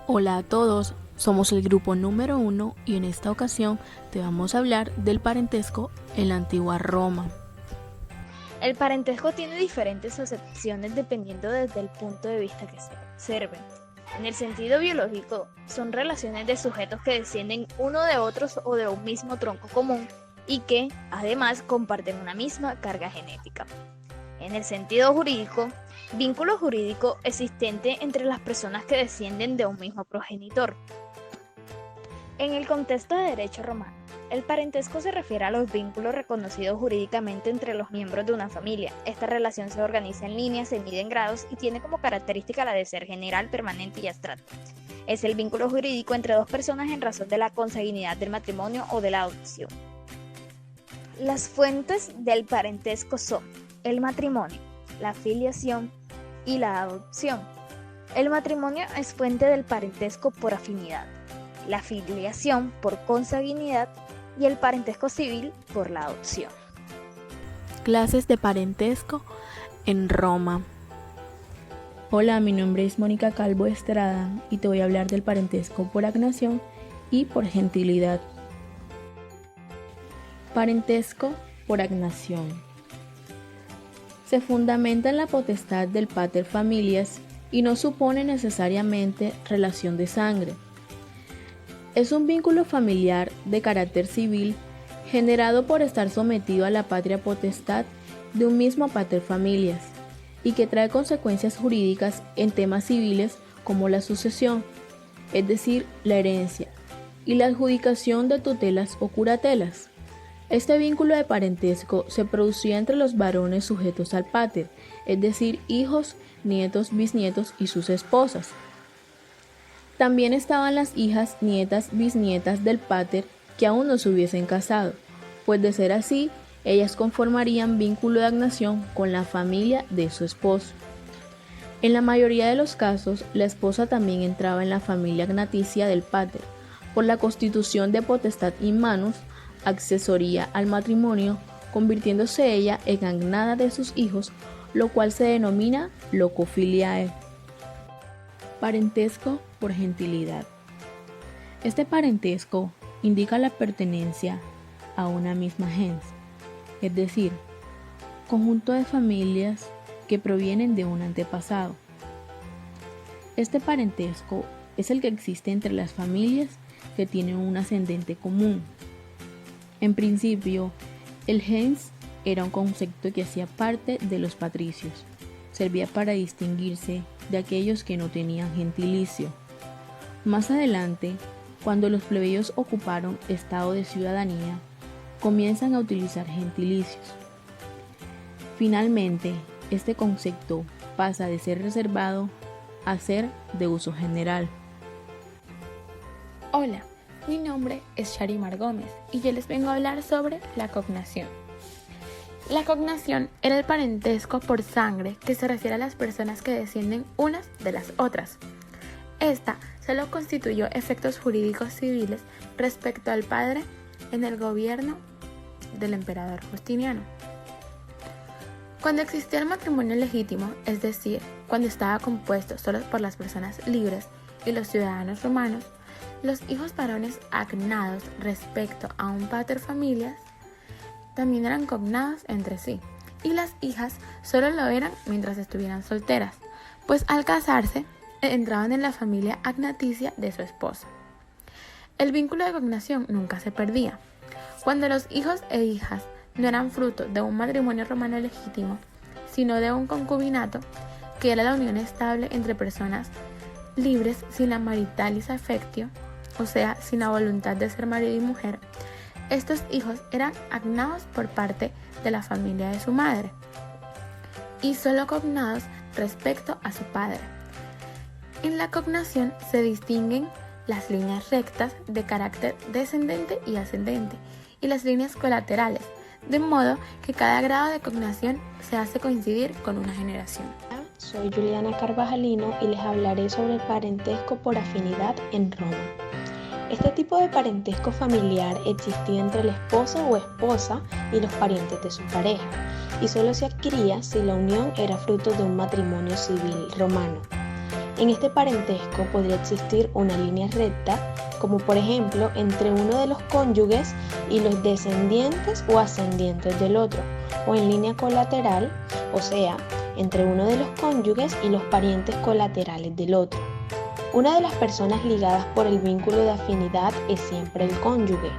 Hola a todos, somos el grupo número 1 y en esta ocasión te vamos a hablar del parentesco en la antigua Roma. El parentesco tiene diferentes acepciones dependiendo desde el punto de vista que se observe. En el sentido biológico, son relaciones de sujetos que descienden uno de otros o de un mismo tronco común y que, además, comparten una misma carga genética. En el sentido jurídico, vínculo jurídico existente entre las personas que descienden de un mismo progenitor. En el contexto de derecho romano, el parentesco se refiere a los vínculos reconocidos jurídicamente entre los miembros de una familia. Esta relación se organiza en líneas, se mide en grados y tiene como característica la de ser general, permanente y abstracta. Es el vínculo jurídico entre dos personas en razón de la consanguinidad del matrimonio o de la adopción. Las fuentes del parentesco son el matrimonio, la filiación y la adopción. El matrimonio es fuente del parentesco por afinidad, la filiación por consanguinidad y el parentesco civil por la adopción. Clases de parentesco en Roma. Hola, mi nombre es Mónica Calvo Estrada y te voy a hablar del parentesco por agnación y por gentilidad. Parentesco por agnación. Se fundamenta en la potestad del pater familias y no supone necesariamente relación de sangre. Es un vínculo familiar de carácter civil generado por estar sometido a la patria potestad de un mismo pater familias y que trae consecuencias jurídicas en temas civiles como la sucesión, es decir, la herencia, y la adjudicación de tutelas o curatelas. Este vínculo de parentesco se producía entre los varones sujetos al pater, es decir, hijos, nietos, bisnietos y sus esposas. También estaban las hijas, nietas, bisnietas del pater que aún no se hubiesen casado, pues de ser así, ellas conformarían vínculo de agnación con la familia de su esposo. En la mayoría de los casos, la esposa también entraba en la familia agnaticia del pater, por la constitución de potestad in manus, accesoría al matrimonio, convirtiéndose ella en agnada de sus hijos, lo cual se denomina locofiliae. Parentesco por gentilidad. Este parentesco indica la pertenencia a una misma gens, es decir, conjunto de familias que provienen de un antepasado. Este parentesco es el que existe entre las familias que tienen un ascendente común. En principio, el gens era un concepto que hacía parte de los patricios. Servía para distinguirse de aquellos que no tenían gentilicio. Más adelante, cuando los plebeyos ocuparon estado de ciudadanía, comienzan a utilizar gentilicios. Finalmente, este concepto pasa de ser reservado a ser de uso general. Hola, mi nombre es Sharimar Gómez y yo les vengo a hablar sobre la cognación. La cognación era el parentesco por sangre que se refiere a las personas que descienden unas de las otras. Esta solo constituyó efectos jurídicos civiles respecto al padre en el gobierno del emperador Justiniano. Cuando existía el matrimonio legítimo, es decir, cuando estaba compuesto solo por las personas libres y los ciudadanos romanos, los hijos varones agnados respecto a un pater familias también eran cognados entre sí, y las hijas solo lo eran mientras estuvieran solteras, pues al casarse entraban en la familia agnaticia de su esposa. El vínculo de cognación nunca se perdía. Cuando los hijos e hijas no eran fruto de un matrimonio romano legítimo, sino de un concubinato, que era la unión estable entre personas libres sin la maritalis affectio, o sea, sin la voluntad de ser marido y mujer, estos hijos eran agnados por parte de la familia de su madre y solo cognados respecto a su padre. En la cognación se distinguen las líneas rectas de carácter descendente y ascendente y las líneas colaterales, de modo que cada grado de cognación se hace coincidir con una generación. Soy Juliana Carvajalino y les hablaré sobre el parentesco por afinidad en Roma. Este tipo de parentesco familiar existía entre el esposo o esposa y los parientes de su pareja, y solo se adquiría si la unión era fruto de un matrimonio civil romano. En este parentesco podría existir una línea recta, como por ejemplo entre uno de los cónyuges y los descendientes o ascendientes del otro, o en línea colateral, o sea, entre uno de los cónyuges y los parientes colaterales del otro. Una de las personas ligadas por el vínculo de afinidad es siempre el cónyuge,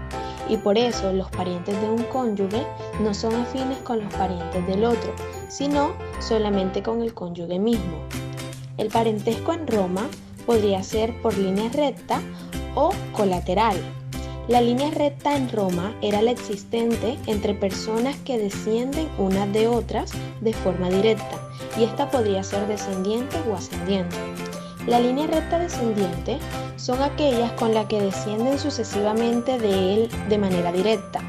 y por eso los parientes de un cónyuge no son afines con los parientes del otro, sino solamente con el cónyuge mismo. El parentesco en Roma podría ser por línea recta o colateral. La línea recta en Roma era la existente entre personas que descienden unas de otras de forma directa, y esta podría ser descendiente o ascendiente. La línea recta descendiente son aquellas con las que descienden sucesivamente de él de manera directa,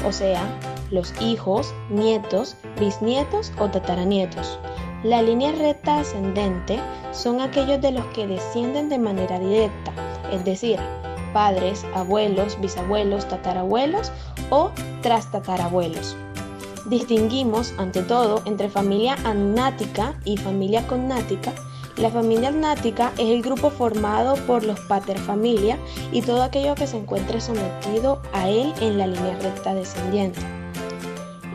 o sea, los hijos, nietos, bisnietos o tataranietos. La línea recta ascendente son aquellos de los que descienden de manera directa, es decir, padres, abuelos, bisabuelos, tatarabuelos o trastatarabuelos. Distinguimos, ante todo, entre familia agnática y familia cognática. La familia agnática es el grupo formado por los paterfamilia y todo aquello que se encuentre sometido a él en la línea recta descendiente.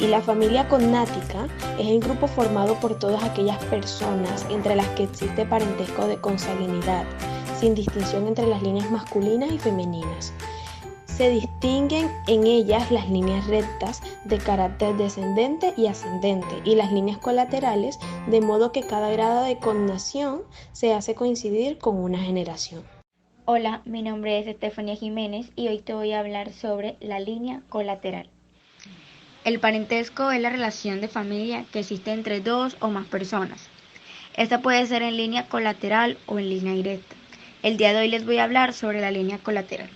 Y la familia cognática es el grupo formado por todas aquellas personas entre las que existe parentesco de consanguinidad, sin distinción entre las líneas masculinas y femeninas. Se distinguen en ellas las líneas rectas de carácter descendente y ascendente y las líneas colaterales, de modo que cada grado de cognación se hace coincidir con una generación. Hola, mi nombre es Estefanía Jiménez y hoy te voy a hablar sobre la línea colateral. El parentesco es la relación de familia que existe entre dos o más personas. Esta puede ser en línea colateral o en línea directa. El día de hoy les voy a hablar sobre la línea colateral.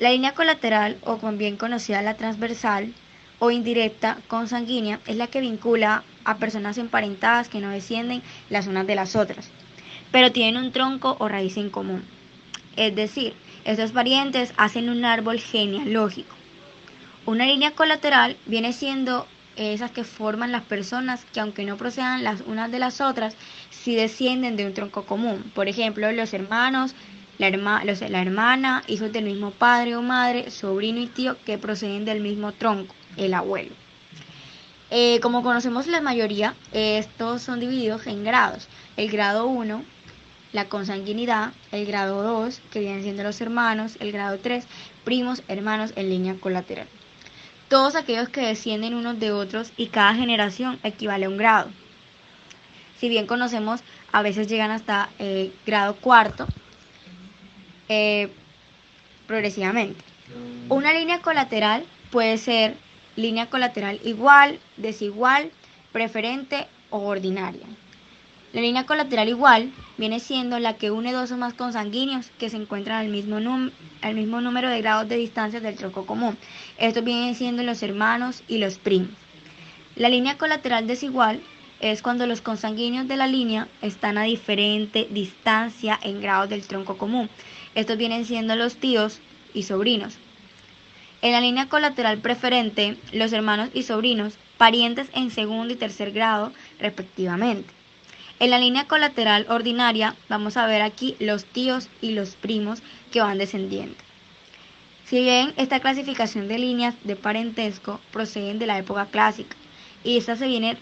La línea colateral, o también conocida la transversal o indirecta consanguínea, es la que vincula a personas emparentadas que no descienden las unas de las otras, pero tienen un tronco o raíz en común. Es decir, estos parientes hacen un árbol genealógico. Una línea colateral viene siendo esas que forman las personas que, aunque no procedan las unas de las otras, sí descienden de un tronco común. Por ejemplo, los hermanos, la hermana, hijos del mismo padre o madre, sobrino y tío que proceden del mismo tronco, el abuelo. Como conocemos la mayoría, estos son divididos en grados. El grado 1, la consanguinidad; el grado 2, que vienen siendo los hermanos; el grado 3, primos, hermanos en línea colateral. Todos aquellos que descienden unos de otros, y cada generación equivale a un grado. Si bien conocemos, a veces llegan hasta grado cuarto, progresivamente. Una línea colateral puede ser línea colateral igual, desigual, preferente o ordinaria. La línea colateral igual viene siendo la que une dos o más consanguíneos que se encuentran al mismo número de grados de distancia del tronco común. Estos vienen siendo los hermanos y los primos. La línea colateral desigual es cuando los consanguíneos de la línea están a diferente distancia en grados del tronco común. Estos vienen siendo los tíos y sobrinos. En la línea colateral preferente, los hermanos y sobrinos, parientes en segundo y tercer grado, respectivamente. En la línea colateral ordinaria, vamos a ver aquí los tíos y los primos que van descendiendo. Si bien esta clasificación de líneas de parentesco proceden de la época clásica, y esta se viene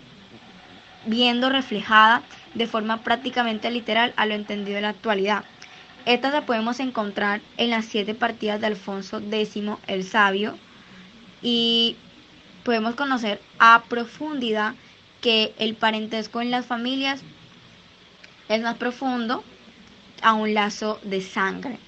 viendo reflejada de forma prácticamente literal a lo entendido en la actualidad. Estas las podemos encontrar en las 7 partidas de Alfonso X el Sabio, y podemos conocer a profundidad que el parentesco en las familias es más profundo a un lazo de sangre.